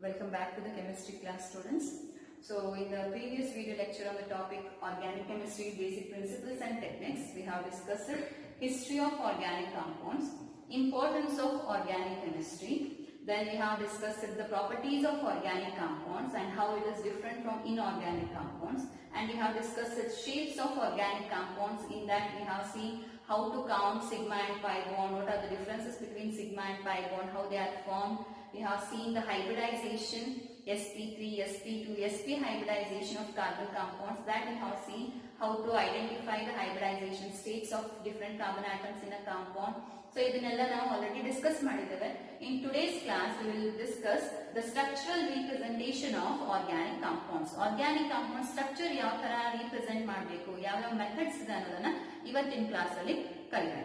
Welcome back to the chemistry class, students. So in the previous video lecture on the topic organic chemistry, basic principles and techniques, we have discussed history of organic compounds, importance of organic chemistry. Then we have discussed the properties of organic compounds and how it is different from inorganic compounds. And we have discussed the shapes of organic compounds. In that we have seen how to count sigma and pi bond, what are the differences between sigma and pi bond, how they are formed. We have seen the hybridization, sp3, sp2, sp hybridization of carbon compounds. That we have seen how to identify the hybridization states of different carbon atoms in a compound. So ಇದನ್ನೆಲ್ಲ ನಾವು already discuss ಮಾಡಿದ್ದೇವೆ. In today's class we will discuss the structural representation of organic compounds. Organic compound structure ಯಾವ ತರ represent ಮಾಡಬೇಕು, ಯಾವ methods ಇದೆ ಅನ್ನೋದನ್ನ ಇವತ್ತಿನ ಕ್ಲಾಸ್ ಅಲ್ಲಿ ಕಲಿಯೋಣ.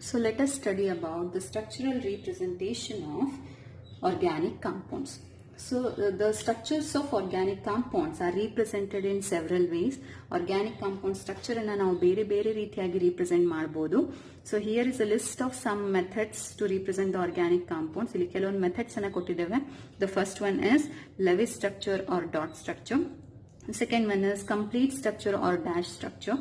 So let us study about the structural representation of organic compounds. So the structures of organic compounds are represented in several ways. Organic compound structure ಅನ್ನು ನಾವು ಬೇರೆ ಬೇರೆ ರೀತಿಯಾಗಿ represent ಮಾಡಬಹುದು. So here is a list of some methods to represent the organic compounds. ಇಲ್ಲಿ ಕೆಲವೊಂದು methods ಅನ್ನು ಕೊಟ್ಟಿದ್ದೇವೆ. The first one is Lewis structure or dot structure. The second one is complete structure or dash structure.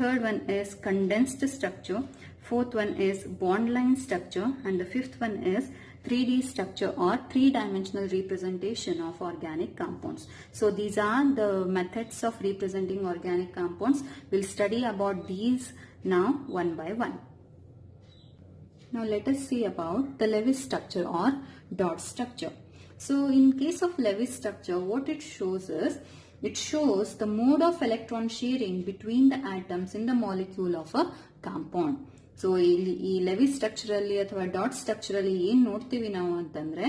Third one is condensed structure. Fourth one is bond line structure, and the fifth one is 3D structure or three-dimensional representation of organic compounds. So these are the methods of representing organic compounds. We'll study about these now one by one. Now let us see about the Lewis structure or dot structure. So in case of Lewis structure, what it shows is it shows the mode of electron sharing between the atoms in the molecule of a compound. So ಈ Lewis structure ಅಲ್ಲಿ ಅಥವಾ dot structure ಅಲ್ಲಿ ಏನ್ ನೋಡ್ತೀವಿ ನಾವು ಅಂತಂದ್ರೆ,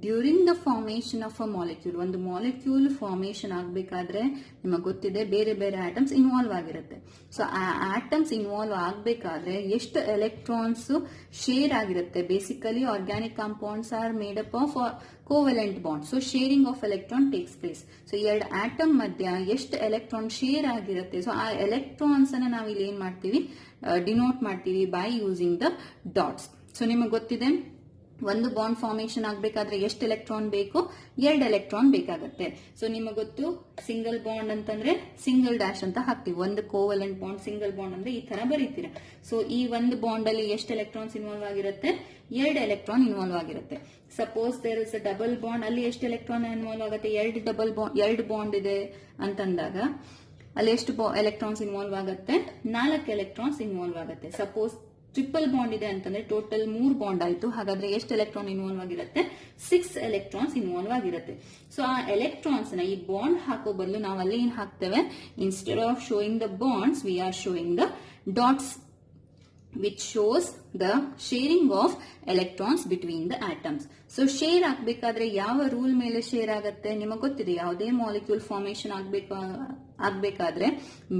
during the formation of a molecule, ಒಂದು molecule formation ಆಗ್ಬೇಕಾದ್ರೆ ನಿಮಗೆ ಗೊತ್ತಿದೆ ಬೇರೆ ಬೇರೆ ಆಟಮ್ಸ್ ಇನ್ವಾಲ್ವ್ ಆಗಿರುತ್ತೆ. ಸೊ ಆ ಆಟಮ್ಸ್ ಇನ್ವಾಲ್ವ್ ಆಗ್ಬೇಕಾದ್ರೆ ಎಷ್ಟು ಎಲೆಕ್ಟ್ರಾನ್ಸ್ ಶೇರ್ ಆಗಿರುತ್ತೆ. Basically organic compounds are made up of covalent bond. So sharing of electron takes place. So ಎರಡು ಆಟಮ್ ಮಧ್ಯ ಎಷ್ಟು ಎಲೆಕ್ಟ್ರಾನ್ ಶೇರ್ ಆಗಿರುತ್ತೆ. ಸೊ ಆ ಎಲೆಕ್ಟ್ರಾನ್ಸ್ ಅನ್ನ ನಾವು ಇಲ್ಲಿ ಏನ್ ಮಾಡ್ತೀವಿ, ಡಿನೋಟ್ ಮಾಡ್ತೀವಿ by using the dots. So ನಿಮಗೆ ಗೊತ್ತಿದೆ ಒಂದು ಬಾಂಡ್ ಫಾರ್ಮೇಶನ್ ಆಗ್ಬೇಕಾದ್ರೆ ಎಷ್ಟು ಎಲೆಕ್ಟ್ರಾನ್ ಬೇಕು, 2 ಎಲೆಕ್ಟ್ರಾನ್ ಬೇಕಾಗುತ್ತೆ. ಸೊ ನಿಮಗೆ ಗೊತ್ತು ಸಿಂಗಲ್ ಬಾಂಡ್ ಅಂತಂದ್ರೆ ಸಿಂಗಲ್ ಡ್ಯಾಶ್ ಅಂತ ಹಾಕ್ತಿವಿ. ಒಂದು ಕೋವಲೆಂಟ್ ಬಾಂಡ್ ಸಿಂಗಲ್ ಬಾಂಡ್ ಅಂದ್ರೆ ಈ ತರ ಬರೀತೀರ. ಸೊ ಈ ಒಂದು ಬಾಂಡ್ ಅಲ್ಲಿ ಎಷ್ಟು ಎಲೆಕ್ಟ್ರಾನ್ಸ್ ಇನ್ವಾಲ್ವ್ ಆಗಿರುತ್ತೆ, 2 ಎಲೆಕ್ಟ್ರಾನ್ ಇನ್ವಾಲ್ವ್ ಆಗಿರುತ್ತೆ. Suppose there is a double bond, ಅಲ್ಲಿ ಎಷ್ಟು ಎಲೆಕ್ಟ್ರಾನ್ ಇನ್ವಾಲ್ವ್ ಆಗುತ್ತೆ, 2 ಬಾಂಡ್ ಇದೆ ಅಂತಂದಾಗ ಅಲ್ಲಿ ಎಷ್ಟು ಎಲೆಕ್ಟ್ರಾನ್ಸ್ ಇನ್ವಾಲ್ವ್ ಆಗುತ್ತೆ, 4 ಎಲೆಕ್ಟ್ರಾನ್ಸ್ ಇನ್ವಾಲ್ವ್ ಆಗುತ್ತೆ. ಸಪೋಸ್ ಟ್ರಿಪಲ್ ಬಾಂಡ್ ಇದೆ ಅಂತಂದ್ರೆ ಟೋಟಲ್ 3 ಬಾಂಡ್ ಆಯ್ತು. ಹಾಗಾದ್ರೆ ಎಷ್ಟು ಎಲೆಕ್ಟ್ರಾನ್ ಇನ್ವಾಲ್ವ್ ಆಗಿರುತ್ತೆ, 6 ಎಲೆಕ್ಟ್ರಾನ್ಸ್ ಇನ್ವಾಲ್ವ್ ಆಗಿರುತ್ತೆ. ಸೊ ಆ ಎಲೆಕ್ಟ್ರಾನ್ಸ್ ನ ಈ ಬಾಂಡ್ ಹಾಕೋ ಬದಲು ನಾವು ಅಲ್ಲಿ ಏನ್ ಹಾಕ್ತೇವೆ, instead of showing the bonds V are showing the dots, which shows the sharing of electrons between the atoms. So share ಆಗಬೇಕಾದ್ರೆ ಯಾವ ರೂಲ್ ಮೇಲೆ ಶೇರ್ ಆಗುತ್ತೆ ನಿಮಗೆ ಗೊತ್ತಿದೆ. ಯಾವುದೇ ಮಾಲಿಕ್ಯೂಲ್ ಫಾರ್ಮೇಶನ್ ಆಗ್ಬೇಕಾದ್ರೆ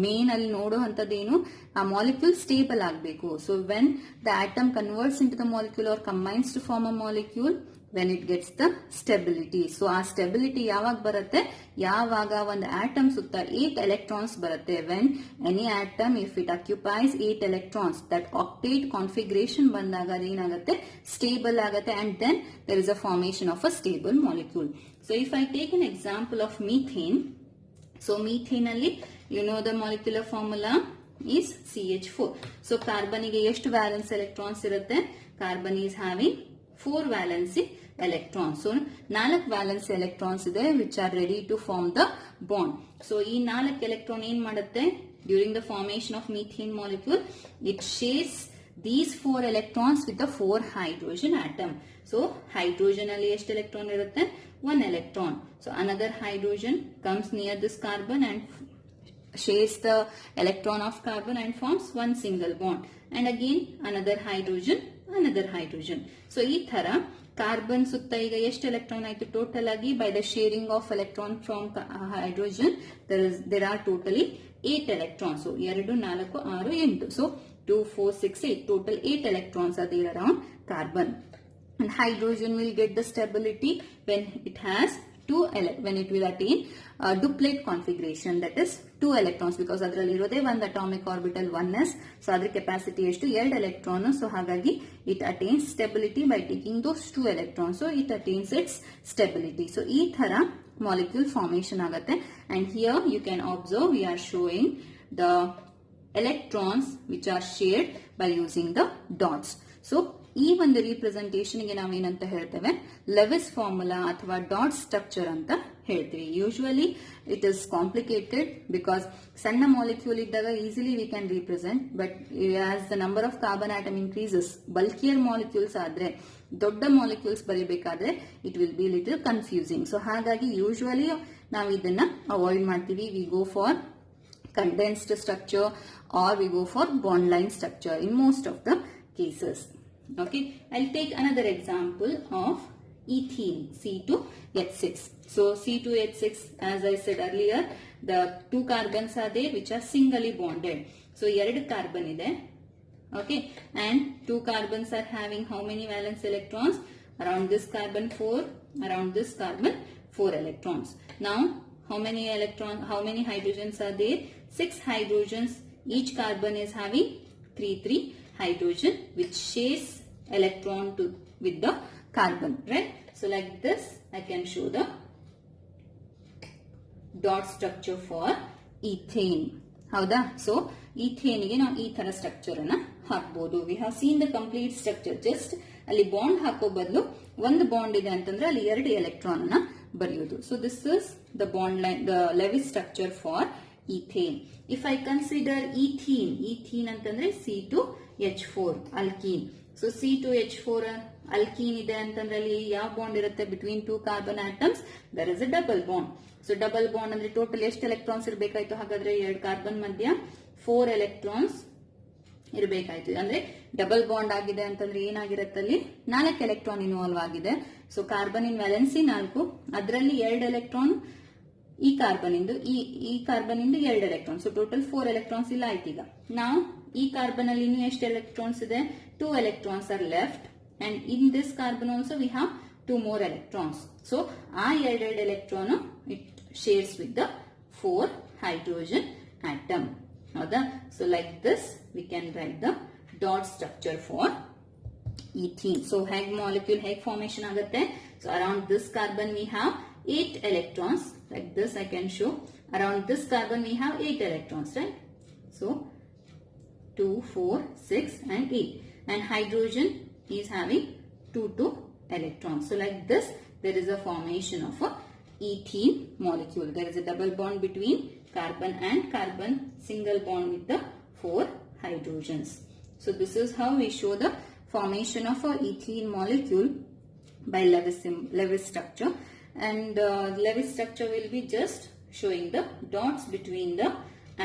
ಮೇನ್ ಅಲ್ಲಿ ನೋಡೋ ಅಂತದ್ದೇನು, ಆ ಮಾಲಿಕ್ಯೂಲ್ ಸ್ಟೇಬಲ್ ಆಗಬೇಕು. So when the atom converts into the molecule or combines to form a molecule, when it gets the stability. So ಆ ಸ್ಟೆಬಿಲಿಟಿ ಯಾವಾಗ ಬರುತ್ತೆ, ಯಾವಾಗ ಒಂದು ಆಟಮ್ ಸುತ್ತ 8 ಎಲೆಕ್ಟ್ರಾನ್ಸ್ ಬರುತ್ತೆ. when any atom if it occupies 8 electrons, that octet configuration ಬಂದಾಗ ಅದೇನಾಗುತ್ತೆ, stable ಆಗುತ್ತೆ, and then there is a formation of a stable molecule. So if I take an example of methane, so methane ಅಲ್ಲಿ you know the molecular formula is CH4. So carbon ಗೆ ಎಷ್ಟು valence electrons ಇರುತ್ತೆ, carbon is having 4 valency electrons. So 4 valence electrons ಇದೆ which are ready to form the bond. So ಈ 4 electron ಏನ್ ಮಾಡುತ್ತೆ, during the formation of methane molecule it shares these 4 electrons with the 4 hydrogen atom. So hydrogen ಅಲ್ಲಿ ಎಷ್ಟು electron ಇರುತ್ತೆ, 1 electron. So another hydrogen comes near this carbon and shares the electron of carbon and forms one single bond, and again another hydrogen. So ಈ ತರ carbon ಸುತ್ತ ಈಗ ಎಷ್ಟು electron ಆಯ್ತು total ಆಗಿ, by the sharing of electron from hydrogen there are totally 8 electrons. 2, 4, 6, 8. So 2, 4, 6, 8 total 8 electrons are there around carbon. And hydrogen will get the stability when it will attain duplet configuration, that is 2 electrons because ಅದರಲ್ಲಿ ಇರೋದೇ ಒಂದು atomic orbital 1s. So ಅದರ capacity ಎಷ್ಟು 2 electron. So ಹಾಗಾಗಿ it attains stability by taking those 2 electrons. So it attains its stability. So ಈ ತರ molecule formation ಆಗುತ್ತೆ. And here you can observe we are showing the electrons which are shared by using the dots. So ಈ ಒಂದು representation ಗೆ ನಾವೇನಂತ ಹೇಳ್ತೇವೆ Lewis formula ಅಥವಾ dot structure ಅಂತ ಹೇಳ್ತೀವಿ. Usually it is complicated because ಸಣ್ಣ ಮಾಲಿಕ್ಯೂಲ್ ಇದ್ದಾಗ easily we can represent, but as the number of carbon atom increases bulkier molecules ಆದ್ರೆ ದೊಡ್ಡ ಮಾಲಿಕ್ಯೂಲ್ಸ್ ಬರೀಬೇಕಾದ್ರೆ it will be little confusing. So ಹಾಗಾಗಿ usually ನಾವು ಇದನ್ನ ಅವಾಯ್ಡ್ ಮಾಡ್ತೀವಿ. We go for condensed structure or we go for bond line structure in most of the cases. Okay, I'll take another example of ethene C2H6. So C2H6, as I said earlier, the 2 carbons are there which are singly bonded. So 2 carbon ide. Okay, and 2 carbons are having how many valence electrons? Around this carbon 4, around this carbon 4 electrons. Now how many hydrogens are there? 6 hydrogens. Each carbon is having 3 hydrogen which shares electron with the carbon, right? So like this I can show the dot structure for ethane. Howda? So ethane ಗೆ ನಾವು ಈ ತರ structure ಅನ್ನ ಹಾಕಬಹುದು. We have seen the complete structure. Just ಅಲ್ಲಿ bond ಹಾಕೋ ಬದಲು ಒಂದು ಬಾಂಡ್ ಇದೆ ಅಂತಂದ್ರೆ ಅಲ್ಲಿ 2 ಎಲೆಕ್ಟ್ರಾನ್ ಅನ್ನ ಬರೆಯೋದು. So this is the bond line, the Lewis structure for ethane. If I consider ethene ಅಂತಂದ್ರೆ C2H4 alkene. So C2H4 alkene ಇದೆ ಅಂತಂದ್ರೆ ಅಲ್ಲಿ ಯಾವ ಬಾಂಡ್ ಇರುತ್ತೆ between 2 carbon atoms? there is a double bond. So double bond ಅಂದ್ರೆ total ಎಷ್ಟು electrons ಇರಬೇಕಾಯ್ತು? ಹಾಗಾದ್ರೆ 2 carbon ಮಧ್ಯ 4 ಎಲೆಕ್ಟ್ರಾನ್ಸ್ ಇರಬೇಕಾಯ್ತು. ಅಂದ್ರೆ ಡಬಲ್ ಬಾಂಡ್ ಆಗಿದೆ ಅಂತಂದ್ರೆ ಏನಾಗಿರುತ್ತೆ ಅಲ್ಲಿ 4 ಎಲೆಕ್ಟ್ರಾನ್ ಇನ್ವಾಲ್ವ್ ಆಗಿದೆ. ಸೊ ಕಾರ್ಬನ್ ಇನ್ ವ್ಯಾಲೆನ್ಸಿ 4, ಅದರಲ್ಲಿ 2 ಎಲೆಕ್ಟ್ರಾನ್ ಈ ಕಾರ್ಬನ್ ಇಂದು ಈ ಕಾರ್ಬನ್ ಇಂದ 2 ಎಲೆಕ್ಟ್ರಾನ್. ಸೊ ಟೋಟಲ್ 4 ಎಲೆಕ್ಟ್ರಾನ್ಸ್ ಇಲ್ಲ ಆಯ್ತು. ಈಗ ನಾವು ಈ ಕಾರ್ಬನ್ ಅಲ್ಲಿ ಇನ್ನು ಎಷ್ಟು ಎಲೆಕ್ಟ್ರಾನ್ಸ್ ಇದೆ? 2 electrons are left, and in this carbon also we have 2 more electrons. So ಆ 2 electron it shares with the 4 hydrogen atom. ಹೌದಾ? So like this we can write the dot structure for ethene. So ಹೇಗೆ molecule ಹೇಗೆ formation ಆಗುತ್ತೆ? So around this carbon we have 8 electrons. Like this I can show. Around this carbon we have 8 electrons, right? So 2, 4, 6 and 8. And hydrogen is having 2 electrons. So like this there is a formation of a ethene molecule. There is a double bond between carbon and carbon, single bond with the 4 hydrogens. So this is how we show the formation of a ethene molecule by Lewis structure. And Lewis structure will be just showing the dots between the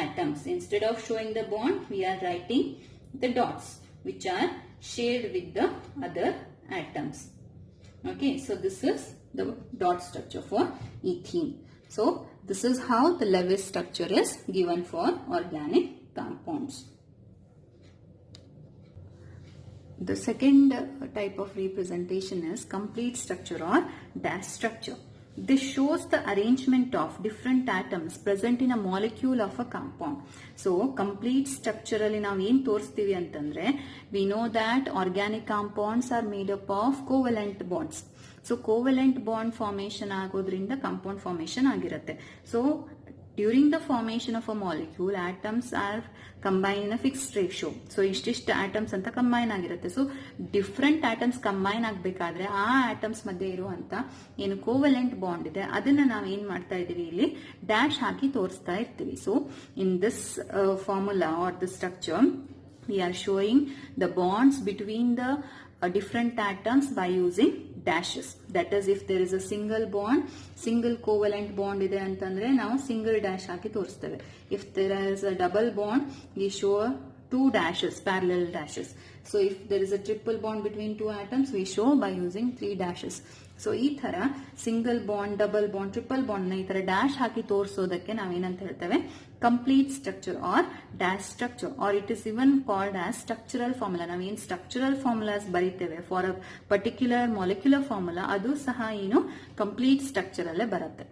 atoms. Instead of showing the bond, we are writing the dots which are shared with the other atoms. Okay, so this is the dot structure for ethene. So this is how the Lewis structure is given for organic compounds. The second type of representation is complete structure or dash structure. This shows the arrangement of different atoms present in a molecule of a compound. So complete structure alli ನಾವು ಏನು ತೋರಿಸ್ತೀವಿ ಅಂತಂದ್ರೆ we know that organic compounds are made up of covalent bonds. So covalent bond formation ಆಗೋದ್ರಿಂದ compound formation ಆಗಿರುತ್ತೆ. So during the formation of a molecule, atoms are combined in a fixed ratio. So ಇಷ್ಟಿಷ್ಟು atoms ಅಂತ combine ಆಗಿರುತ್ತೆ. So different atoms combine ಆಗಬೇಕಾದ್ರೆ ಆ atoms ಮಧ್ಯೆ ಇರುವಂತ ಏನು covalent bond ಇದೆ ಅದನ್ನ ನಾವು ಏನ್ ಮಾಡ್ತಾ ಇದೀವಿ ಇಲ್ಲಿ ಡ್ಯಾಶ್ ಹಾಕಿ ತೋರಿಸ್ತಾ ಇರ್ತೀವಿ. So in this formula or the structure we are showing the bonds between the different atoms by using dashes. That is, if there is a single bond, single covalent bond ide antandre ನಾವು single dash hockey ತೋರಿಸ್ತೇವೆ. If there is a double bond, we show 2 dashes, parallel dashes. So if there is a triple bond between 2 atoms, we show by using 3 dashes. So ಈ ತರ single bond, double bond, triple bond ನ ಈ ತರ dash ಹಾಕಿ ತೋರಿಸೋದಕ್ಕೆ ನಾವೇನಂತ ಹೇಳ್ತೇವೆ complete structure or dash structure, or it is even called as structural formula. ನಾವೇನ್ ಸ್ಟ್ರಕ್ಚರಲ್ ಫಾರ್ಮುಲಾಸ್ ಬರೀತೇವೆ for a particular molecular formula, ಅದು ಸಹ ಏನು ಕಂಪ್ಲೀಟ್ ಸ್ಟ್ರಕ್ಚರ್ ಅಲ್ಲೇ ಬರುತ್ತೆ.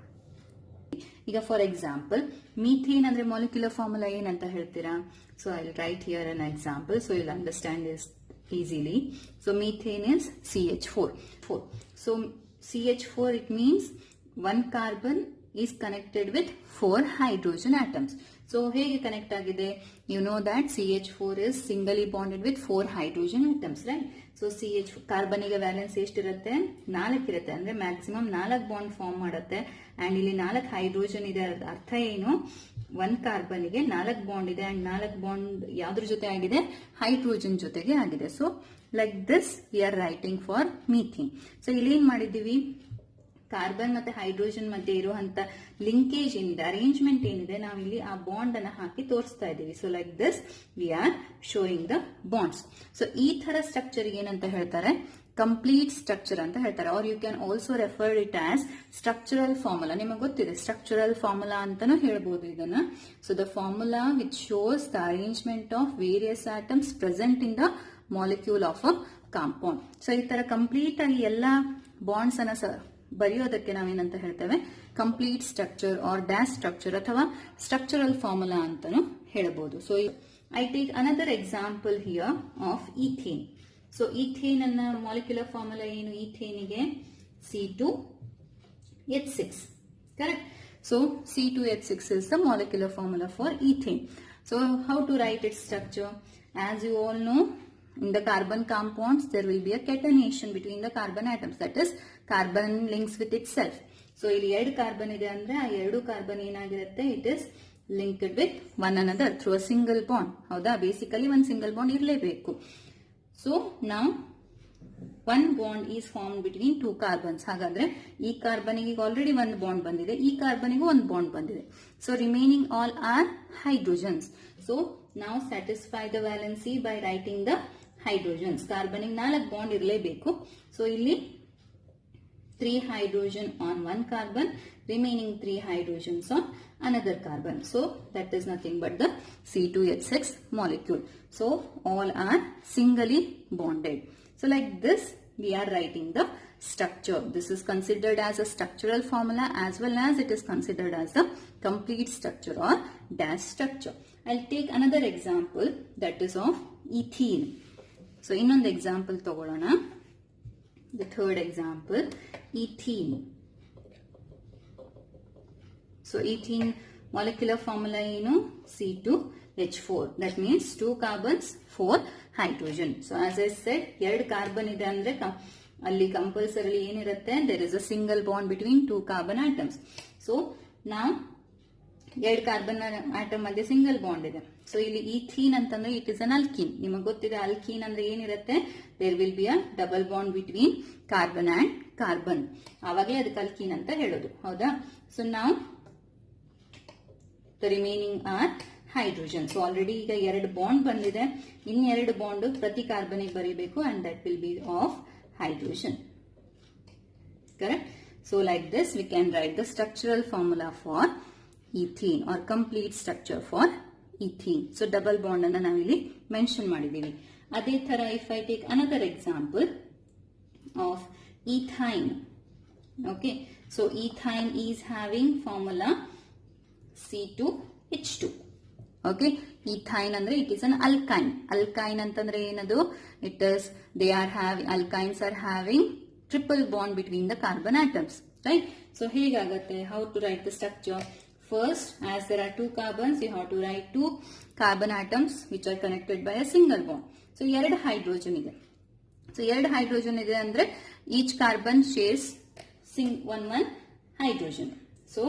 ಈಗ ಫಾರ್ ಎಕ್ಸಾಂಪಲ್ ಮೀಥೇನ್ ಅಂದ್ರೆ ಮಾಲಿಕ್ಯುಲರ್ ಫಾರ್ಮುಲಾ ಏನಂತ ಹೇಳ್ತೀರಾ? So I will write here an example so you'll understand this easily. So methane is CH4. So CH4, it means one carbon is connected with 4 hydrogen atoms. So ಹೇಗೆ connect ಆಗಿದೆ? You know that CH4 is singly bonded with 4 hydrogen atoms, right? So CH ಕಾರ್ಬನಿಗೆ valence ಎಷ್ಟಿರುತ್ತೆ? 4 ಇರುತ್ತೆ. ಅಂದ್ರೆ maximum 4 bond form ಮಾಡುತ್ತೆ. And ಇಲ್ಲಿ 4 hydrogen ಇದೆ. ಅರ್ಥ ಏನು? 1 ಕಾರ್ಬನ್ಗೆ 4 ಬಾಂಡ್ ಇದೆ ಅಂಡ್ 4 ಬಾಂಡ್ ಯಾವ್ದ್ರ ಜೊತೆ ಆಗಿದೆ? ಹೈಡ್ರೋಜನ್ ಜೊತೆಗೆ ಆಗಿದೆ. So like this we are writing for methane. So ಇಲ್ಲಿ ಏನ್ ಮಾಡಿದೀವಿ? ಕಾರ್ಬನ್ ಮತ್ತೆ ಹೈಡ್ರೋಜನ್ ಮಧ್ಯೆ ಇರುವಂತ ಲಿಂಕೇಜ್ ಏನಿದೆ, ಅರೇಂಜ್ಮೆಂಟ್ ಏನಿದೆ, ನಾವಿಲ್ಲಿ ಆ ಬಾಂಡ್ ಅನ್ನ ಹಾಕಿ ತೋರಿಸ್ತಾ ಇದ್ದೀವಿ. So like this we are showing the bonds. So ಈ ತರ ಸ್ಟ್ರಕ್ಚರ್ ಏನಂತ ಹೇಳ್ತಾರೆ? ಕಂಪ್ಲೀಟ್ ಸ್ಟ್ರಕ್ಚರ್ ಅಂತ ಹೇಳ್ತಾರೆ. Or you can also refer it as structural formula. ನಿಮಗೆ ಗೊತ್ತಿದೆ ಸ್ಟ್ರಕ್ಚರಲ್ ಫಾರ್ಮುಲಾ ಅಂತಾನು ಹೇಳ್ಬೋದು ಇದನ್ನ. So the formula which shows the arrangement of various atoms present in the molecule of a compound. So ಈ ತರ complete ಆಗಿ ಎಲ್ಲಾ ಬಾಂಡ್ಸ್ ಅನ್ನ ಬರೆಯೋದಕ್ಕೆ ನಾವೇನಂತ ಹೇಳ್ತೇವೆ? Complete structure or dash structure ಅಥವಾ ಸ್ಟ್ರಕ್ಚರಲ್ ಫಾರ್ಮುಲಾ ಅಂತಾನು ಹೇಳ್ಬೋದು. So I take another example here of ethane. So ethane ಅನ್ನ ಮಾಲಿಕ್ಯುಲರ್ ಫಾರ್ಮುಲಾ ಏನು? ಈಥೇನಿಗೆ C2H6, correct? So C2H6 is the molecular formula for ethane. So how to write its structure? As you all know, in the carbon compounds there will be a catenation between the carbon atoms, that is carbon links with itself. So ಇಲ್ಲಿ 2 carbon ಇದೆ ಅಂದ್ರೆ ಆ 2 carbon ಏನಾಗಿರುತ್ತೆ? It is linked with one another through a single bond. ಹೌದಾ? Basically ಒಂದು single bond ಇರಲೇಬೇಕು. So now one bond is formed between 2 carbons. ಹಾಗಾದ್ರೆ ಈ ಕಾರ್ಬನಿಗೆ ಆಲ್ರೆಡಿ ಒಂದು ಬಾಂಡ್ ಬಂದಿದೆ, ಈ ಕಾರ್ಬನಿಗೂ ಒಂದು ಬಾಂಡ್ ಬಂದಿದೆ. So remaining all are hydrogens. So now satisfy the valency by writing the hydrogens. ಕಾರ್ಬನಿಗೆ 4 bond ಇರಲೇಬೇಕು. ಸೊ ಇಲ್ಲಿ 3 hydrogen on one carbon, remaining 3 hydrogens on another carbon. So that is nothing but the C2H6 molecule. So all are singly bonded. So like this we are writing the structure. This is considered as a structural formula as well as it is considered as a complete structure or dash structure. I'll take another example, that is of ethene. So ಇನ್ನೊಂದು example ತಗೊಳ್ಳೋಣ. The third example, ethene. So ethene molecular formula ಏನು? C2H4. That means 2 carbons, 4 hydrogen. So as I said, 2 carbon ಇದೆ ಅಂದ್ರೆ ಅಲ್ಲಿ compulsory ಏನಿರುತ್ತೆ? There is a single bond between 2 carbon atoms. So now 2 carbon atom ಮಧ್ಯೆ single bond ಇದೆ. So ಇಲ್ಲಿ ethene ಅಂತಂದ್ರೆ it is an alkene. ನಿಮಗೆ ಗೊತ್ತಿದೆ ಅಲ್ಕೀನ್ ಅಂದ್ರೆ ಏನಿರುತ್ತೆ? There will be a double bond between carbon and carbon. ಆವಾಗಲೇ ಅದಕ್ಕೆ ಅಲ್ಕೀನ್ ಅಂತ ಹೇಳೋದು. ಹೌದಾ? ಸೊ ನಾವು the remaining are hydrogen. So already ಈಗ 2 ಬಾಂಡ್ ಬಂದಿದೆ, ಇನ್ 2 ಬಾಂಡ್ ಪ್ರತಿ ಕಾರ್ಬನಿಗೆ ಬರೀಬೇಕು and that will be of hydrogen. Correct? So like this we can write the structural formula for ethene or complete structure for ethene. So double bond ಅನ್ನು ನಾವಿಲ್ಲಿ mention ಮಾಡಿದೀವಿ. ಅದೇ ತರ if I take another example of ethyne. Okay, so ethyne is having formula C2H2. Okay, ethyne ಅಂದ್ರೆ it is an alkyne. Alkyne ಅಂತಂದ್ರೆ ಏನದು? It is alkynes are having triple bond between the carbon atoms, right? So ಹೇಗಾಗುತ್ತೆ? How to write the structure? First, as there are 2 carbons, you have to write 2 carbon atoms which are connected by a single bond. So 2 hydrogen ಇದೆ. So 2 hydrogen ಇದೆ ಅಂದ್ರೆ each carbon shares one hydrogen. So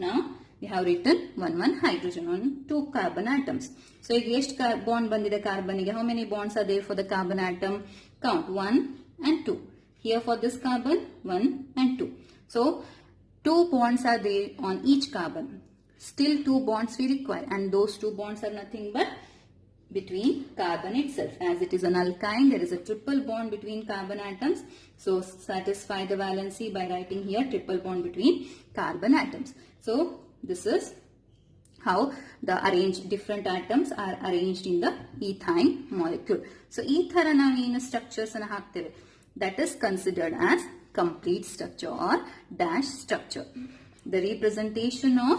now we have written one hydrogen on 2 carbon atoms. So ಈಗ ಎಷ್ಟು bond ಬಂದಿದೆ ಕಾರ್ಬನ್ಗೆ? How many bonds are there for the carbon atom? Count 1 and 2. Here for this carbon 1 and 2. So 2 bonds are there on each carbon. Still 2 bonds we require, and those 2 bonds are nothing but between carbon itself. As it is an alkyne, there is a triple bond between carbon atoms. So satisfy the valency by writing here triple bond between carbon atoms. So this is how the different atoms are arranged in the ethine molecule. So ee thara ನಾವು ಏನು structures ಅನ್ನು ಹಾಕ್ತೇವೆ, that is considered as complete structure or dash structure. the representation of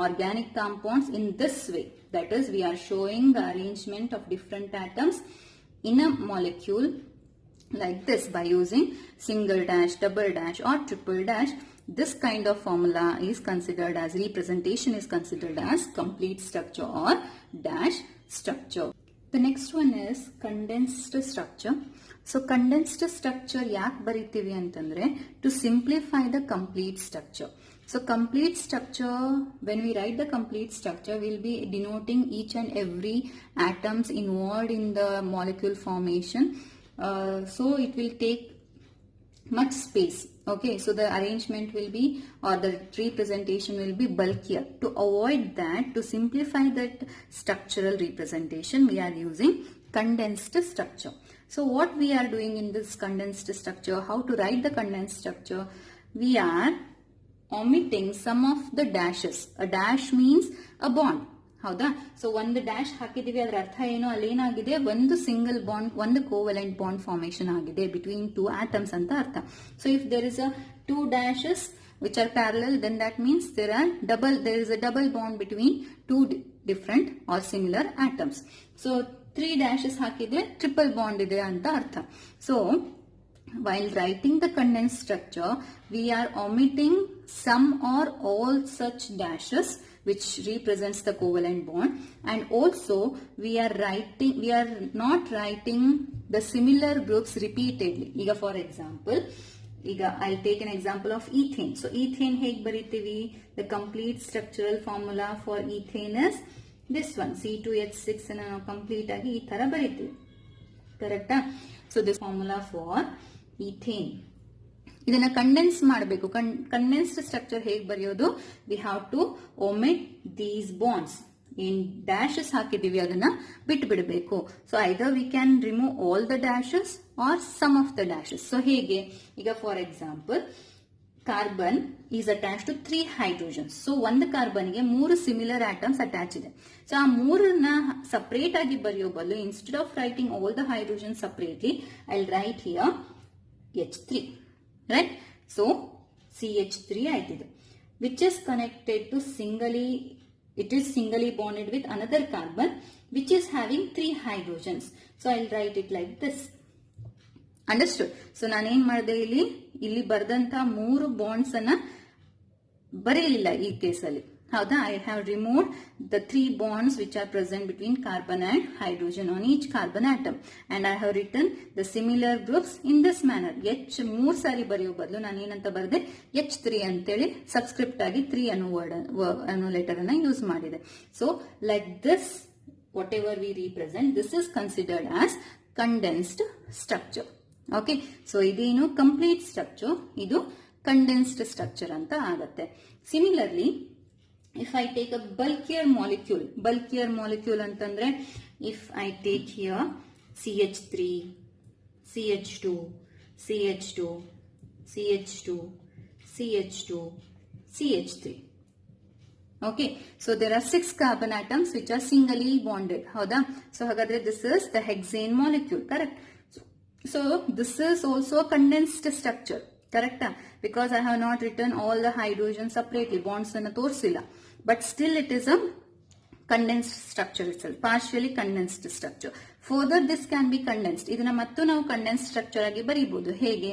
organic compounds in this way. That is, we are showing the arrangement of different atoms in a molecule like this by using single dash, double dash or triple dash. This kind of formula is considered as, representation is considered as complete structure or dash structure. The next one is condensed structure. So condensed structure ಯಾಕೆ ಬರೀತೀವಿ ಅಂತಂದ್ರೆ to simplify the complete structure. So complete structure, when we write the complete structure, we'll be denoting each and every atoms involved in the molecule formation. So it will take much space. Okay, so the arrangement will be, or the representation will be bulkier. To avoid that, to simplify that structural representation, we are using condensed structure. So what we are doing in this condensed structure, how to write the condensed structure? We are omitting some of the dashes. A dash means a bond. ಹೌದಾ? So ಒಂದು dash ಹಾಕಿದೀವಿ, ಅದರ ಅರ್ಥ ಏನು, ಅಲ್ಲೇನಾಗಿದೆ, ಒಂದು single bond, ಒಂದು covalent bond formation ಆಗಿದೆ ಬಿಟ್ವೀನ್ ಟೂ ಆಟಮ್ಸ್ ಅಂತ ಅರ್ಥ. So if there is a two dashes which are parallel, then that means there is a double bond between two different or similar atoms. So 3 dashes ಹಾಕಿದ್ರೆ triple bond ಇದೆ ಅಂತ ಅರ್ಥ. So while writing the condensed structure, we are omitting some or all such dashes which represents the covalent bond, and also we are not writing the similar groups repeatedly. ಈಗ for example, ಈಗ I'll take an example of ethane. So ethane ಹೇಗೆ ಬರೀತೀವಿ? The complete structural formula for ethane is this one, C2H6 ಅನ್ನು ನಾವು complete ಆಗಿ ಈ ತರ ಬರೀತೀವಿ, ಕರೆಕ್ಟಾ? So this formula for ethane. ಇದನ್ನ ಕಂಡೆನ್ಸ್ ಮಾಡಬೇಕು. ಕಂಡೆನ್ಸ್ಡ್ ಸ್ಟ್ರಕ್ಚರ್ ಹೇಗೆ ಬರೆಯೋದು? We have to omit these bonds. ಏನ್ ಡ್ಯಾಶಸ್ ಹಾಕಿದೀವಿ ಅದನ್ನ ಬಿಟ್ಟು ಬಿಡಬೇಕು. So either we can remove all the dashes or some of the dashes. So ಹೇಗೆ? ಈಗ for example, carbon is attach to 3 hydrogens. So ಒಂದು ಕಾರ್ಬನ್ಗೆ 3 ಸಿಮಿಲರ್ ಆಟಮ್ಸ್ ಅಟ್ಯಾಚ್ ಇದೆ. ಸೊ ಆ 3ನ್ನ ಸಪರೇಟ್ ಆಗಿ ಬರೆಯೋ ಬದಲು, instead of writing all the hydrogen separately, I will write here H3, right? So CH3 ಆಯ್ತಿದೆ, which is connected to it is singly bonded with another carbon which is having 3 hydrogens. So I'll write it like this. Understood? So ನಾನೇನ್ ಮಾಡಿದೆ, ಇಲ್ಲಿ ಬರ್ದಂತ 3 bonds ಅನ್ನ ಬರೆಯಲಿಲ್ಲ ಈ ಕೇಸಲ್ಲಿ. ಹೌದಾ? I have removed the 3 bonds which are present between carbon and hydrogen on each carbon atom, and I have written the similar groups in this manner. H 3 ಸಾರಿ ಬರೆಯೋ ಬದಲು ನಾನು ಏನಂತ ಬರೆದೆ, H3 ಅಂತೇಳಿ ಸಬ್ಸ್ಕ್ರಿಪ್ಟ್ ಆಗಿ 3 ಅನ್ನೋ ಲೆಟರ್ ಅನ್ನ ಯೂಸ್ ಮಾಡಿದೆ. So like this, whatever we represent, this is considered as condensed structure. Okay, so ಇದೇನು ಕಂಪ್ಲೀಟ್ ಸ್ಟ್ರಕ್ಚರ್, ಇದು ಕಂಡೆನ್ಸ್ಡ್ ಸ್ಟ್ರಕ್ಚರ್ ಅಂತ ಆಗತ್ತೆ. Similarly, if I take a bulkier molecule ಅಂತಂದ್ರೆ, if I take here CH3, CH2, CH2, CH2, CH2, CH3. Okay, so there are 6 carbon atoms which are singly bonded. ಹೌದಾ? So ಹಾಗಾದ್ರೆ this is the hexane molecule, correct? So this is also a condensed structure, correct? Because I have not written all the hydrogens separately, bonds ಅನ್ನು ತೋರಿಸಿಲ್ಲ. But still it is a condensed structure itself, partially condensed structure. Further this can be condensed. ಇದನ್ನ ಮತ್ತು ನಾವು condensed structure ಆಗಿ ಬರೀಬಹುದು. ಹೇಗೆ?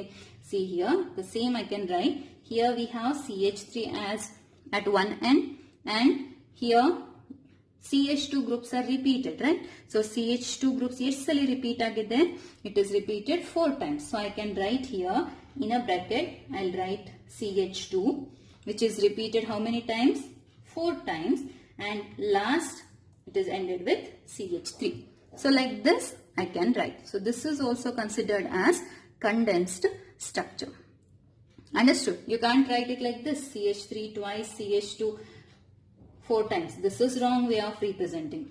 See here, the same I can write. Here we have CH3 as at one end, and here CH2 groups are repeated, right? So CH2 groups ಎಷ್ಟು ಸಲ repeat ಆಗಿದೆ? It is repeated 4 times. So I can write here in a bracket, I'll write CH2, which is repeated how many times? 4 times, and last it is ended with CH3. So like this I can write. So this is also considered as condensed structure. Understood? You can't write it like this, CH3 twice, CH2 4 times. This is wrong way of representing.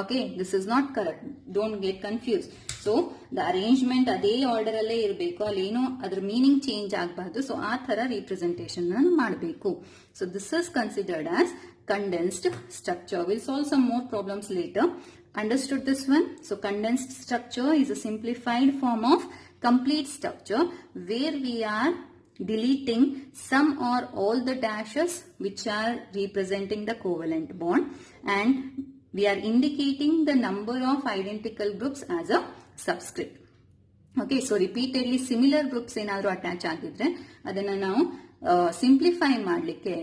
Okay, this is not correct. Don't get confused. So the arrangement ಅದೇ order ಅಲ್ಲೇ ಇರಬೇಕು, ಅಲ್ಲೇನೋ ಅದ್ರ meaning change ಆಗಬಾರ್ದು. So ಆ ತರ representation ಮಾಡಬೇಕು. So this is considered as condensed structure. We'll solve some more problems later. Understood this one? So condensed structure is a simplified form of complete structure where we are deleting some or all the dashes which are representing the covalent bond, and we are indicating the number of identical groups as a subscript. Okay, so repeatedly similar groups ಏನಾದರೂ attach ಆಗಿದ್ರೆ ಅದನ್ನ ನಾವು simplify ಮಾಡಲಿಕ್ಕೆ,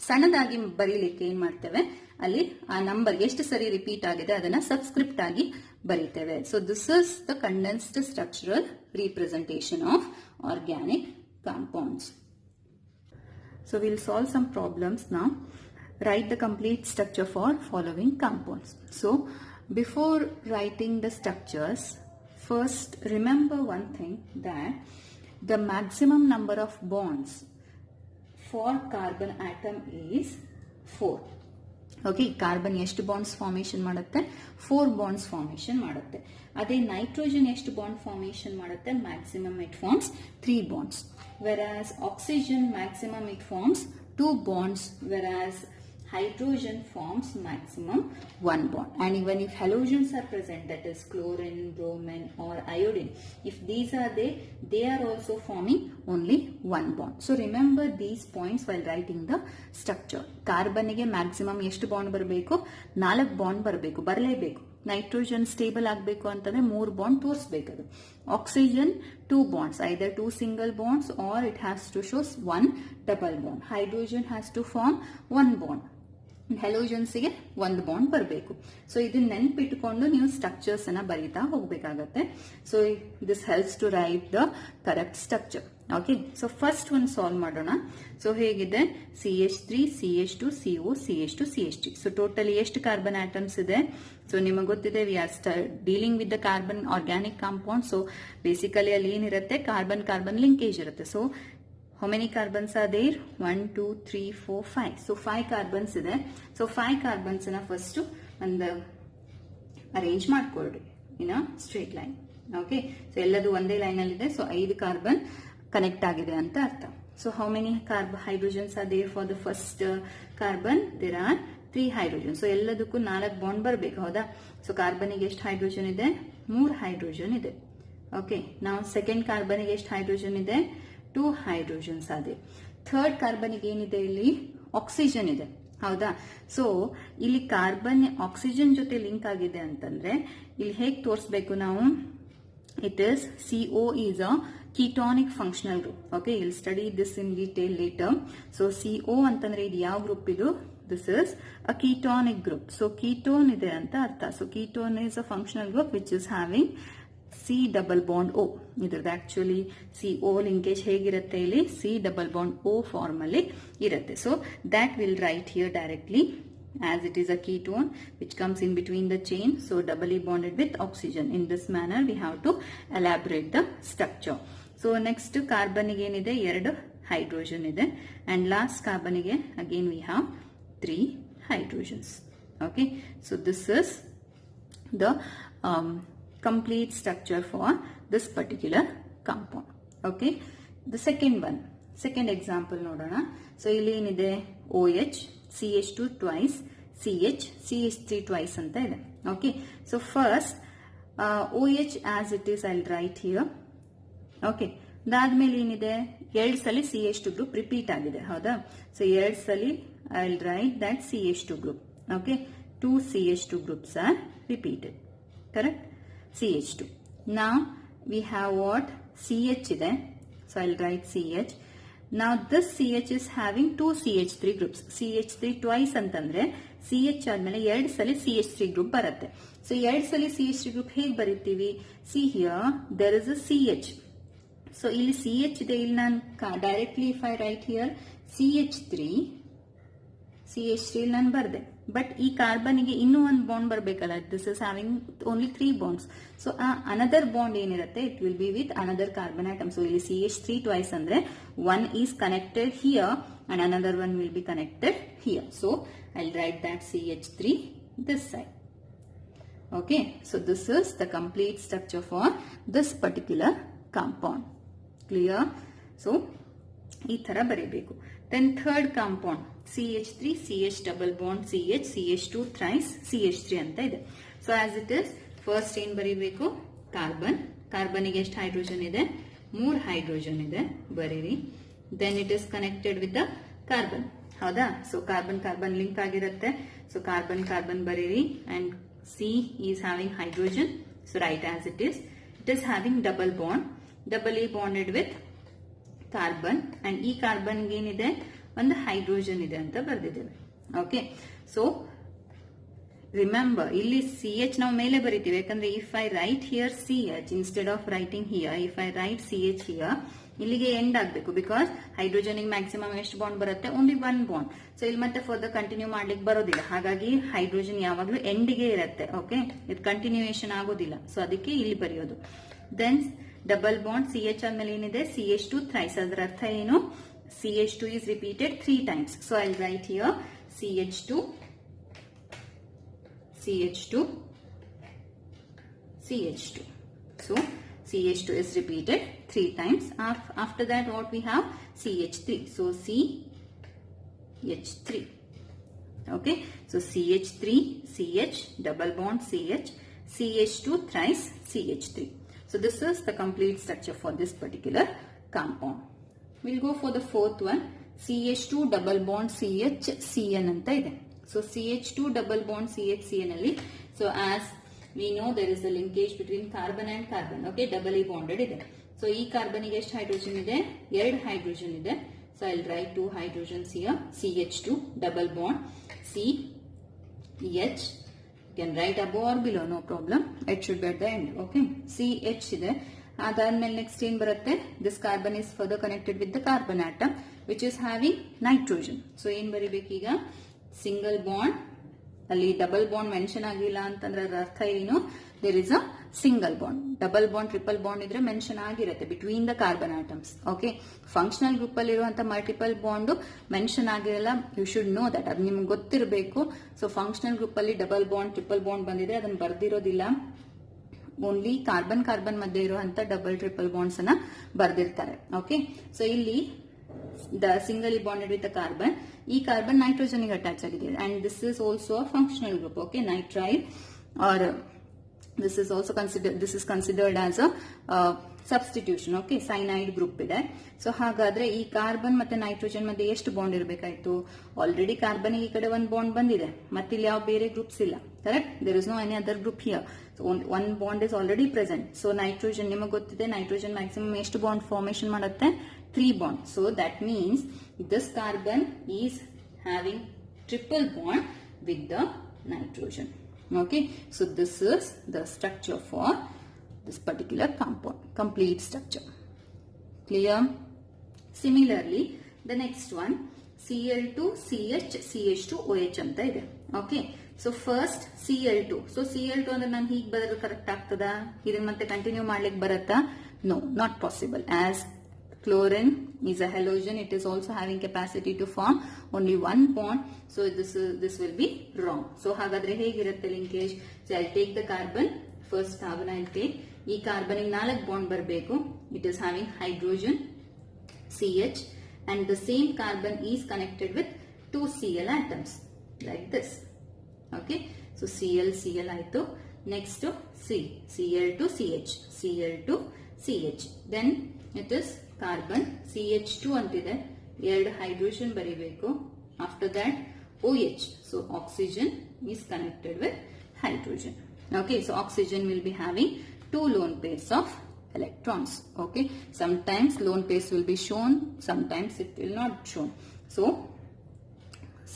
ಸಣ್ಣದಾಗಿ ಬರೀಲಿಕ್ಕೆ ಏನ್ ಮಾಡ್ತೇವೆ, ಅಲ್ಲಿ ಆ ನಂಬರ್ ಎಷ್ಟು ಸರಿ ರಿಪೀಟ್ ಆಗಿದೆ ಅದನ್ನ ಸಬ್ಸ್ಕ್ರಿಪ್ಟ್ ಆಗಿ ಬರೀತೇವೆ. So this is the condensed structural representation of organic compounds. So we'll solve some problems now. Write the complete structure for following compounds. So before writing the structures, first remember one thing, that the maximum number of bonds for carbon atom is 4. Okay, carbon ಎಷ್ಟು bonds formation ಮಾಡುತ್ತೆ? 4 bonds formation ಮಾಡುತ್ತೆ. ಅದೇ nitrogen ಎಷ್ಟು bond formation ಮಾಡುತ್ತೆ? Maximum it forms 3 bonds. whereas oxygen maximum it forms 2 bonds, whereas hydrogen forms maximum 1 bond. And even if halogens are present, that is chlorine, bromine or iodine, if these are there, they are also forming only 1 bond. So remember these points while writing the structure. Carbon ಗೆ maximum ಎಷ್ಟು bond ಬರಬೇಕು? 4 bond ಬರಬೇಕು, ಬರಲೇಬೇಕು. Nitrogen stable ಆಗಬೇಕು ಅಂತಂದ್ರೆ 3 bond ತೋರಿಸಬೇಕದು. Oxygen 2 bonds, either 2 single bonds or it has to shows 1 double bond. Hydrogen has to form 1 bond. ಹೆಲೋಜನ್ಸ್ಗೆ 1 bond ಬರಬೇಕು. ಸೊ ಇದನ್ನ ನೆನ್ಪಿಟ್ಕೊಂಡು ನೀವು ಸ್ಟ್ರಕ್ಚರ್ಸ್ ಅನ್ನ ಬರೀತಾ ಹೋಗ್ಬೇಕಾಗತ್ತೆ. So this helps to write the correct structure. Okay, so first ಒಂದು solve ಮಾಡೋಣ. ಸೊ ಹೇಗಿದೆ? CH3, CH2, CO, CH2, CH3. So totally ಎಷ್ಟು ಕಾರ್ಬನ್ ಆಟಮ್ಸ್ ಇದೆ? ಸೊ ನಿಮಗೆ ಗೊತ್ತಿದೆ, we are dealing with the carbon organic compound. So basically ಅಲ್ಲಿ ಏನಿರುತ್ತೆ? Carbon carbon linkage ಇರುತ್ತೆ. So how many carbons are there? 1 2 3 4 5. so 5 carbons ಇದೆ. so 5 carbons ನ first ಒಂದು ಅರೇಂಜ್ ಮಾಡ್ಕೊಳ್ಳಿ in a straight line. Okay, so ಎಲ್ಲದು ಒಂದೇ line ಅಲ್ಲಿ ಇದೆ. ಸೊ 5 ಕಾರ್ಬನ್ ಕನೆಕ್ಟ್ ಆಗಿದೆ ಅಂತ ಅರ್ಥ. So how many hydrogens are there for the first carbon? there are 3 hydrogens. So ಎಲ್ಲದಕ್ಕೂ 4 ಬಾಂಡ್ ಬರಬೇಕು, ಹೌದಾ? ಸೊ ಕಾರ್ಬನ್ಗೆ ಎಷ್ಟು ಹೈಡ್ರೋಜನ್ ಇದೆ? 3 ಹೈಡ್ರೋಜನ್ ಇದೆ. ಓಕೆ, ನಾವು ಸೆಕೆಂಡ್ ಕಾರ್ಬನ್ಗೆ ಎಷ್ಟು ಹೈಡ್ರೋಜನ್ ಇದೆ? 2 ಹೈಡ್ರೋಜನ್ಸ್ ಆದೆ. ಥರ್ಡ್ ಕಾರ್ಬನ್ ಏನಿದೆ? ಇಲ್ಲಿ ಆಕ್ಸಿಜನ್ ಇದೆ, ಹೌದಾ? ಸೊ ಇಲ್ಲಿ ಕಾರ್ಬನ್ ಆಕ್ಸಿಜನ್ ಜೊತೆ ಲಿಂಕ್ ಆಗಿದೆ ಅಂತಂದ್ರೆ ಇಲ್ಲಿ ಹೇಗೆ ತೋರಿಸಬೇಕು ನಾವು? It is CO is a ketonic functional group. Okay, you'll study this in detail later. So CO ಅಂತಂದ್ರೆ ಇದು ಯಾವ ಗ್ರೂಪ್ ಇದು? This is a ketonic group. So ketone ಇದೆ ಅಂತ ಅರ್ಥ. So ketone is a functional group which is having C double bond O. ಇದ್ರದ್ದು actually CO linkage ಹೇಗಿರುತ್ತೆ? ಇಲ್ಲಿ C double bond O form ಅಲ್ಲಿ ಇರುತ್ತೆ. So that will write here directly as it is a ketone which comes in between the chain, so doubly bonded with oxygen. In this manner we have to elaborate the structure. So next carbon ಗೆ ಏನಿದೆ? 2 hydrogen ಇದೆ, and last carbon ಗೆ again we have 3 hydrogens. Okay, so this is the complete structure for this particular compound. Okay, the second example ನೋಡೋಣ. So ಇಲ್ಲಿ ಏನಿದೆ? OH, CH2 twice, CH, CH3 twice ಅಂತ ಇದೆ. Okay, so first OH as it is I'll write here. Okay, ಅದಾದ್ಮೇಲೆ ಏನಿದೆ? 2 ಸಲ CH2 group repeat ಆಗಿದೆ, ಹೌದಾ? ಸೊ 2 ಸಲ I'll write that CH2 group. Okay, 2 CH2 groups are repeated. Correct? CH2. Now we have what? CH ಇದೆ. So I'll write CH. Now this CH is having 2 CH3 groups. CH3 twice ಅಂತಂದ್ರೆ CH ಆದ್ಮೇಲೆ 2 ಸಲ CH3 group ಬರುತ್ತೆ. So 2 ಸಲ CH3 group ಹೇಗೆ ಬರೀತೀವಿ? See here, there is a CH. So ಇಲ್ಲಿ CH ಇದೆ. ಇಲ್ಲಿ ನಾನು directly if I write here CH3 ನಾನು ಬರ್ದೆ. ಬಟ್ ಈ ಕಾರ್ಬನ್ಗೆ ಇನ್ನೂ ಒಂದು ಬಾಂಡ್ ಬರಬೇಕಲ್ಲ? This is having only 3 bonds. So another bond ಏನಿರುತ್ತೆ? It will be with another carbon atom. So ಇಲ್ಲಿ CH3 ಟ್ವೈಸ್ ಅಂದ್ರೆ 1 is connected here and another 1 will be connected here. So I will write that CH3 this side. Okay, so this is the complete structure for this particular compound. Clear? So ಈ ತರ ಬರೀಬೇಕು. Then third compound CH3, CH double bond CH, CH2 thrice CH3 ಅಂತ ಇದೆ. So as it is, first ಏನ್ ಬರೀಬೇಕು? Carbon. ಕಾರ್ಬನ್ಗೆ ಎಷ್ಟು hydrogen ಇದೆ? 3 hydrogen ಇದೆ, ಬರೀರಿ. then it is connected with the carbon. ಹೌದಾ? ಸೊ ಕಾರ್ಬನ್ ಕಾರ್ಬನ್ ಲಿಂಕ್ ಆಗಿರುತ್ತೆ. ಸೊ ಕಾರ್ಬನ್ ಕಾರ್ಬನ್ ಬರೀರಿ and C is having hydrogen, so write as it is. It is having double bond, doubly bonded with carbon, and ಈ carbon ಏನಿದೆ ಒಂದು hydrogen ಇದೆ ಅಂತ ಬರೆದಿದ್ದೇವೆ. Okay, so remember ಇಲ್ಲಿ CH ನಾವು ಮೇಲೆ ಬರಿತೀವಿ, ಯಾಕಂದ್ರೆ if I right here CH instead of writing here, if I right CH here, ಇಲ್ಲಿಗೆ ಎಂಡ್ ಆಗಬೇಕು. ಬಿಕಾಸ್ ಹೈಡ್ರೋಜನ್ ಮ್ಯಾಕ್ಸಿಮಮ್ ಎಷ್ಟು ಬಾಂಡ್ ಬರುತ್ತೆ? Only 1 bond. ಸೊ ಇಲ್ಲಿ ಮತ್ತೆ ಫರ್ದರ್ ಕಂಟಿನ್ಯೂ ಮಾಡ್ಲಿಕ್ಕೆ ಬರೋದಿಲ್ಲ. ಹಾಗಾಗಿ ಹೈಡ್ರೋಜನ್ ಯಾವಾಗಲೂ ಎಂಡಿಗೆ ಇರುತ್ತೆ. ಓಕೆ, ಇದು ಕಂಟಿನ್ಯೂಯೇಷನ್ ಆಗೋದಿಲ್ಲ. ಸೊ ಅದಕ್ಕೆ ಇಲ್ಲಿ ಬರೆಯೋದು. ದೆನ್ ಡಬಲ್ ಬಾಂಡ್ CH ಆದ್ಮೇಲೆ ಏನಿದೆ? CH2 thrice. ಅದರ ಅರ್ಥ ಏನು? CH2 is repeated 3 times. So I'll write here CH2, CH2, CH2. So CH2 is repeated 3 times. After that what we have? CH3. So CH3. Okay. So CH3, CH, double bond CH, CH2 thrice CH3. So this is the complete structure for this particular compound. We'll go for the fourth one. CH2 double bond CH CN ಅಂತ ಇದೆ. So CH2 double bond CH CN ಅಲ್ಲಿ, so as we know there is a linkage between carbon and carbon. Okay, doubly bonded ಇದೆ. So ಈ carbon ಗೆ ಎಷ್ಟು hydrogen ಇದೆ? 2 hydrogen ಇದೆ. So I'll write 2 hydrogens here. CH2 double bond CH. You can write above or below, no problem. It should be at the end. Okay, CH ಇದೆ. ಅದಾದ್ಮೇಲೆ next ಏನ್ ಬರುತ್ತೆ? This carbon is further connected with the carbon atom which is having nitrogen. So ಏನ್ ಬರಿಬೇಕೀಗ? Single bond, ಅಲ್ಲಿ double bond mention ಆಗಿಲ್ಲ ಅಂತಂದ್ರೆ ಅದರ ಅರ್ಥ ಏನು? There is a single bond. Double bond triple bond ಇದ್ರೆ ಮೆನ್ಷನ್ ಆಗಿರುತ್ತೆ between the carbon atoms. Okay, functional group ಅಲ್ಲಿ ಇರುವಂತ ಮಲ್ಟಿಪಲ್ ಬಾಂಡ್ ಮೆನ್ಷನ್ ಆಗಿರಲ್ಲ. ಯು ಶುಡ್ ನೋ ದಟ್, ಅದು ನಿಮ್ಗೆ ಗೊತ್ತಿರಬೇಕು. ಸೊ ಫಂಕ್ಷನಲ್ ಗ್ರೂಪ್ ಅಲ್ಲಿ ಡಬಲ್ ಬಾಂಡ್ ಟ್ರಿಪಲ್ ಬಾಂಡ್ ಬಂದಿದೆ, ಅದನ್ನ ಬರ್ದಿರೋದಿಲ್ಲ. ಓನ್ಲಿ ಕಾರ್ಬನ್ ಕಾರ್ಬನ್ ಮಧ್ಯೆ ಇರುವಂತ ಡಬಲ್ ಟ್ರಿಪಲ್ ಬಾಂಡ್ಸ್ ಅನ್ನ ಬರ್ದಿರ್ತಾರೆ. ಓಕೆ, ಸೊ ಇಲ್ಲಿ the singly bonded with carbon, ಈ ಕಾರ್ಬನ್ ನೈಟ್ರೋಜನ್ ಗೆ ಅಟ್ಯಾಚ್ ಆಗಿದೆ. And this is also a functional group. Okay, nitrile or this is considered as a substitution. Okay, cyanide group ಇದೆ. So ಹಾಗಾದ್ರೆ ಈ carbon ಮತ್ತೆ nitrogen ಮಧ್ಯೆ ಎಷ್ಟು ಬಾಂಡ್ ಇರಬೇಕಾಯ್ತು? ಆಲ್ರೆಡಿ ಕಾರ್ಬನ್ ಈ ಕಡೆ 1 ಬಾಂಡ್ ಬಂದಿದೆ, ಮತ್ತೆ ಇಲ್ಲಿ ಯಾವ ಬೇರೆ ಗ್ರೂಪ್ಸ್ ಇಲ್ಲ. Correct, there is no any other group here. So 1 bond is already present. So nitrogen ನಿಮಗೆ ಗೊತ್ತಿದೆ, ನೈಟ್ರೋಜನ್ ಮ್ಯಾಕ್ಸಿಮಮ್ ಎಷ್ಟು ಬಾಂಡ್ ಫಾರ್ಮೇಶನ್ ಮಾಡುತ್ತೆ? 3 bond. So that means this carbon is having triple bond with the nitrogen. Okay, so this is the structure for this particular compound, complete structure. Clear? Similarly, the next one, Cl2 CH CH2 OH anta ide. Okay, so first Cl2. So Cl2 ಅಂದ್ರೆ ನಾನು ಹೀಗೆ ಬರೆದ್ರೆ correct ಆಗ್ತದಾ? ಇದನ್ನ ಮತ್ತೆ continue ಮಾಡ್ಲಿಕ್ಕೆ ಬರುತ್ತಾ? No, not possible. As chlorine is a halogen, it is also having capacity to form only 1 bond. So this will be wrong. So hagadre hegirutte linkage? So I'll take the carbon, first carbon I'll take. Ee carbon ಗೆ 4 bond ಬರಬೇಕು. It is having hydrogen CH, and the same carbon is connected with 2 Cl atoms like this. Okay, so Cl Cl ಆಯ್ತು. Next Cl2 CH, Cl2 CH. Then it is carbon CH2 ಅಂತಿದೆ, 2 hydrogen ಬರಿಬೇಕು. After that OH, so oxygen is connected with hydrogen. Okay, so oxygen will be having 2 lone pairs of electrons. Okay, sometimes lone pairs will be shown, sometimes it will not shown. So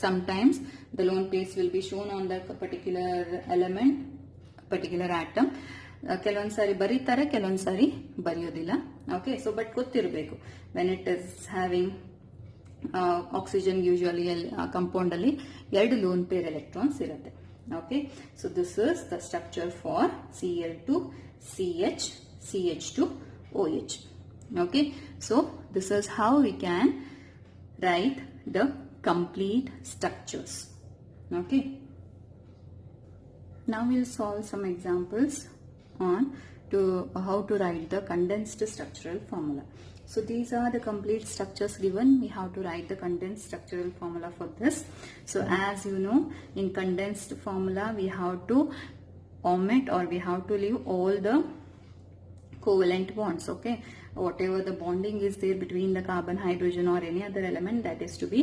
sometimes the lone pairs will be shown on the particular element, particular atom. ಕೆಲವೊಂದ್ಸಾರಿ ಬರೀತಾರೆ, ಕೆಲವೊಂದ್ಸಾರಿ ಬರೆಯೋದಿಲ್ಲ. Okay, so but ಗೊತ್ತಿರಬೇಕು, when it is having oxygen usually compound ಅಲ್ಲಿ 2 lone pair electrons ಇರುತ್ತೆ. Okay, so this is the structure for Cl2 CH CH2 OH. Okay, so this is how we can write the complete structures. Okay, now we'll solve some examples on to how to write the condensed structural formula. So these are the complete structures given. We have to write the condensed structural formula for this. So as you know, in condensed formula we have to omit or we have to leave all the covalent bonds. Okay, whatever the bonding is there between the carbon, hydrogen or any other element, that is to be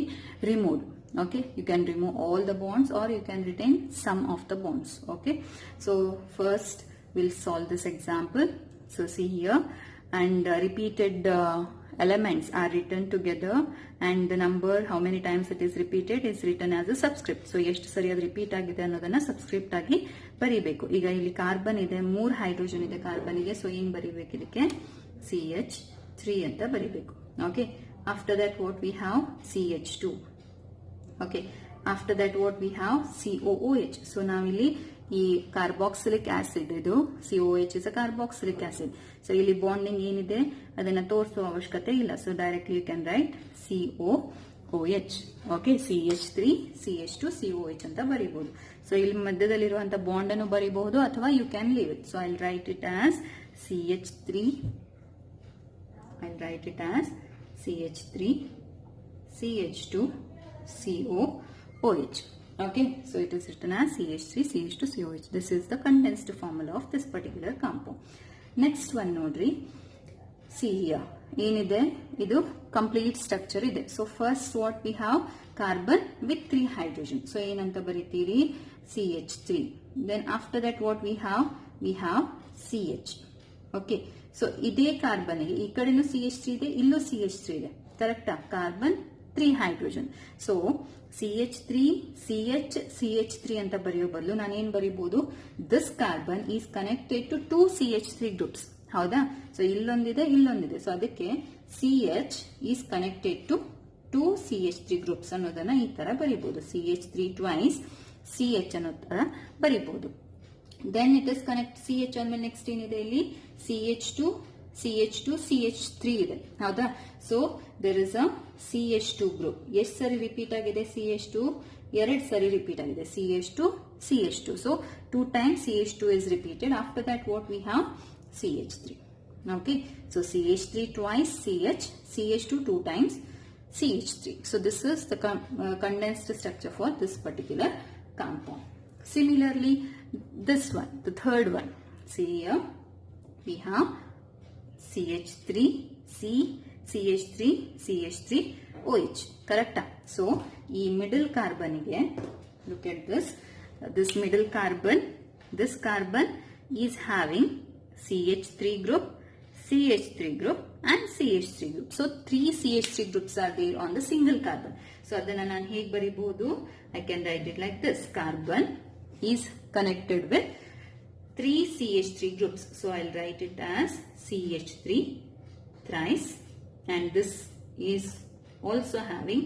removed. Okay, you can remove all the bonds or you can retain some of the bonds. Okay, so first we'll solve this example. So see here, and repeated elements are written together, and the number how many times it is repeated is written as a subscript. So ಎಷ್ಟು ಸರಿ ಅದು repeat ಆಗಿದೆ ಅನ್ನೋದನ್ನ subscript ಆಗಿ ಬರೀಬೇಕು. ಈಗ ಇಲ್ಲಿ carbon ಇದೆ, 3 ಹೈಡ್ರೋಜನ್ ಇದೆ ಕಾರ್ಬನ್ಗೆ, ಸೊ ಏನ್ ಬರೀಬೇಕು ಇದಕ್ಕೆ CH3 ಅಂತ ಬರೀಬೇಕು. Okay, after that what we have CH2. Okay, after that what we have COOH. So ನಾವಿಲ್ಲಿ ಈ ಕಾರ್ಬಾಕ್ಸಿಲಿಕ್ ಆಸಿಡ್, ಇದು COH is a carboxylic acid. So ಇಲ್ಲಿ ಬಾಂಡಿಂಗ್ ಏನಿದೆ ಅದನ್ನ ತೋರಿಸುವ ಅವಶ್ಯಕತೆ ಇಲ್ಲ. So directly you can write COOH. Okay, CH3 CH2 COH ಅಂತ ಬರೀಬಹುದು. ಸೊ ಇಲ್ಲಿ ಮಧ್ಯದಲ್ಲಿರುವಂತಹ ಬಾಂಡ್ ಅನ್ನು ಬರೀಬಹುದು ಅಥವಾ you can leave it. So I'll write it as CH3. I'll write it as CH3 CH2 COOH. Okay, so it is written as CH3 CH2 COH. This is the condensed formula of this particular compound. Next one nodri, see here, ಏನಿದೆ ಇದು complete structure ಇದೆ. So first what we have carbon with 3 hydrogen. So ಏನಂತ ಬರೀತೀರಿ CH3. Then after that what we have CH. Okay, so ಇದೇ carbon ಗೆ ಈ ಕಡೆನೂ CH3 ಇದೆ, ಇಲ್ಲೂ CH3 ಇದೆ, ಕರೆಕ್ಟಾ? Carbon 3 hydrogen. So CH3 CH CH3 ಅಂತ ಬರೆಯೋ ಬದಲು ನಾನೇನ್ ಬರೀಬಹುದು, this carbon is connected to 2 CH3 groups. ಹೌದಾ? ಸೊ ಇಲ್ಲೊಂದಿದೆ ಇಲ್ಲೊಂದಿದೆ, ಸೊ ಅದಕ್ಕೆ CH is connected to 2 CH3 groups ಅನ್ನೋದನ್ನ ಈ ತರ ಬರೀಬಹುದು. CH3 ಟ್ವೈಸ್ CH ಅನ್ನೋ ತರ ಬರೀಬಹುದು. Then it is connect CH ಆದ್ಮೇಲೆ ನೆಕ್ಸ್ಟ್ ಏನಿದೆ ಇಲ್ಲಿ CH2 CH3 ಇದೆ. ಹೌದಾ? So there is a CH2 group. ಎಷ್ಟು ಸರಿ ರಿಪೀಟ್ ಆಗಿದೆ CH2? 2 ಸರಿ ರಿಪೀಟ್ ಆಗಿದೆ CH2. So 2 times CH2 is repeated. After that what we have CH3. Okay, so CH3 twice CH2 2 times CH3. So this is the condensed structure for this particular compound. Similarly, this one, the third one, see here we have CH3 CH3OH. correct? So ಈ middle carbon ಗೆ, look at this middle carbon, this carbon is having CH3 group, CH3 group and CH3 group. So 3 CH3 groups are there on the single carbon. So adana nan hege baribodu, I can write it like this: carbon is connected with 3 CH3 groups. So I'll write it as CH3 thrice, and this is also having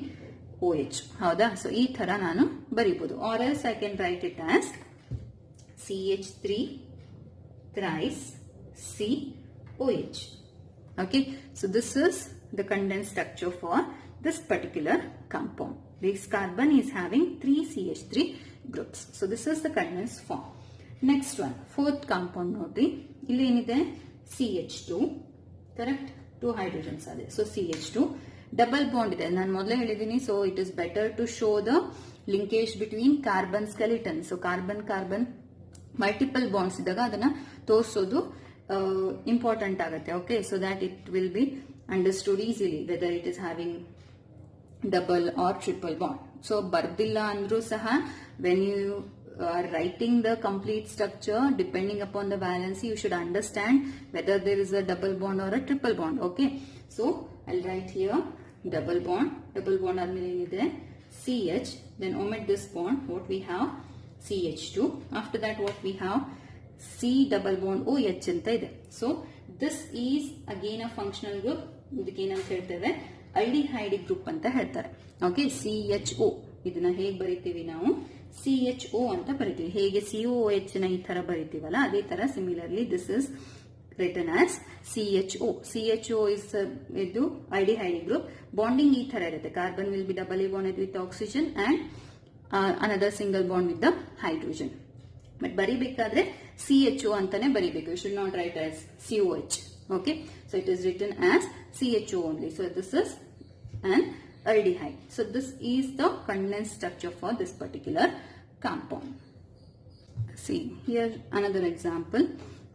OH. Hauda? So ee thara nanu baribodu, or else I can write it as CH3 thrice COH. Okay, so this is the condensed structure for this particular compound. This carbon is having 3 CH3 groups. So this is the condensed form. Next one, fourth compound noti, illi enide CH2, correct? 2 hydrogens are there. So CH2, double bond ide, nan modle helidini. So it is better to show the linkage between carbon skeleton. So carbon multiple bonds idaga adana ತೋರಿಸೋದು important ಆಗುತ್ತೆ. Okay, so that it will be understood easily whether it is having double or triple bond. So ಬರ್ದಿಲ್ಲ ಅಂದ್ರೂ ಸಹ when you are writing the complete structure, depending upon the valency, you should understand whether there is a double bond or a triple bond. Okay, so I'll write here double bond admele enide CH, then omit this bond, what we have CH2. After that what we have C double bond OH anta ide. So this is again a functional group. ಇದಕ್ಕೆ ಏನಂತ ಹೇಳ್ತೇವೆ, aldehyde group ಅಂತ ಹೇಳ್ತಾರೆ. Okay, CHO ಇದನ್ನ ಹೇಗೆ ಬರೀತೀವಿ ನಾವು, CHO ಅಂತ ಬರೀತೀವಿ. ಹೇಗೆ COOH ನ ಈ ತರ ಬರೀತೀವಲ್ಲ ಅದೇ ತರ similarly this is written as CHO. CHO is ಇದು aldehyde group. ಬಾಂಡಿಂಗ್ ಈ ತರ ಇರುತ್ತೆ. Carbon will be double bonded with oxygen and another single bond with the hydrogen. But ಬರಿಬೇಕಾದ್ರೆ CHO ಅಂತಾನೆ ಬರಿಬೇಕು. You should not write as COH. Okay, so it is written as CHO only. So this is an aldehyde. So this is the condensed structure for this particular compound. See here another example.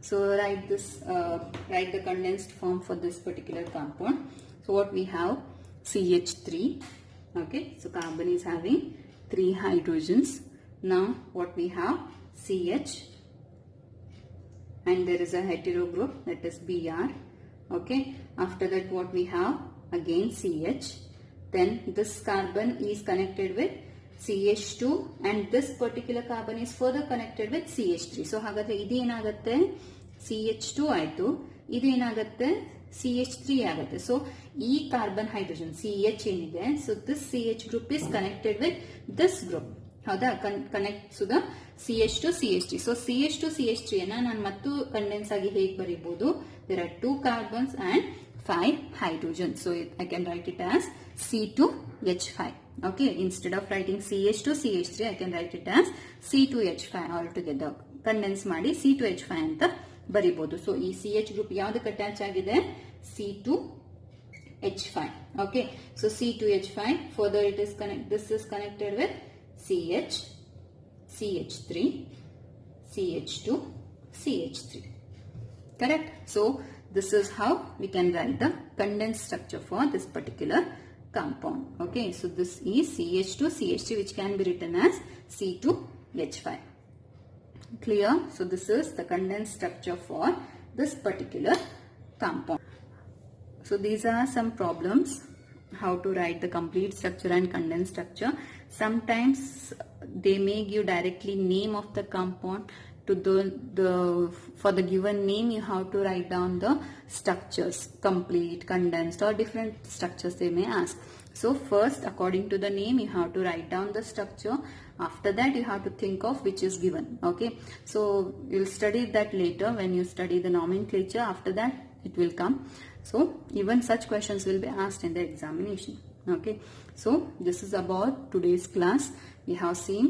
So write the condensed form for this particular compound. So what we have, CH3. Okay, so carbon is having 3 hydrogens. Now what we have, CH, and there is a hetero group, that is Br. Okay, after that what we have, again CH. Then this carbon is connected with CH2 and this particular carbon is further connected with CH3. So ಹಾಗಾದ್ರೆ ಇದು ಏನಾಗುತ್ತೆ, CH2 ಆಯ್ತು, ಇದು ಏನಾಗುತ್ತೆ, CH3 ಆಗುತ್ತೆ. So ಈ carbon hydrogen CH ಏನಿದೆ, so this CH group is connected with this group. ಹೌದಾ, connect to the CH2 CH3. So CH2 CH3 ಅನ್ನ ನಾನು ಮತ್ತು ಕಂಡೆನ್ಸ್ ಆಗಿ ಹೇಗೆ ಬರೀಬಹುದು, there are 2 carbons and 5 hydrogens. So I can write it as C2H5. Okay, instead of writing CH2 CH3, I can write it as C2H5 altogether. Condense ಮಾಡಿ C2H5 ಅಂತ ಬರೀಬಹುದು. So ಈ CH group ಯಾವ್ದಕ್ಕೆ attach ಆಗಿದೆ, C2H5. Okay, so C2H5, further it is this is connected with CH, CH3, CH2, CH3. Correct? So this is how we can write the condensed structure for this particular compound. Okay, so this is CH2 CH3, which can be written as C2H5. Clear? So this is the condensed structure for this particular compound. So these are some problems how to write the complete structure and condensed structure. Sometimes they may give directly name of the compound. To for the given name you have to write down the structures, complete, condensed, or different structures they may ask. So first, according to the name, you have to write down the structure. After that you have to think of which is given. Okay, so you'll study that later when you study the nomenclature. After that it will come. So even such questions will be asked in the examination. Okay, so this is about today's class. We have seen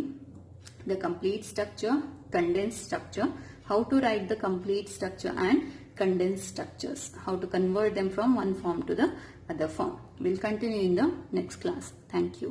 the complete structure, condensed structure, how to write the complete structure and condensed structures, how to convert them from one form to the other form. We'll continue in the next class. Thank you.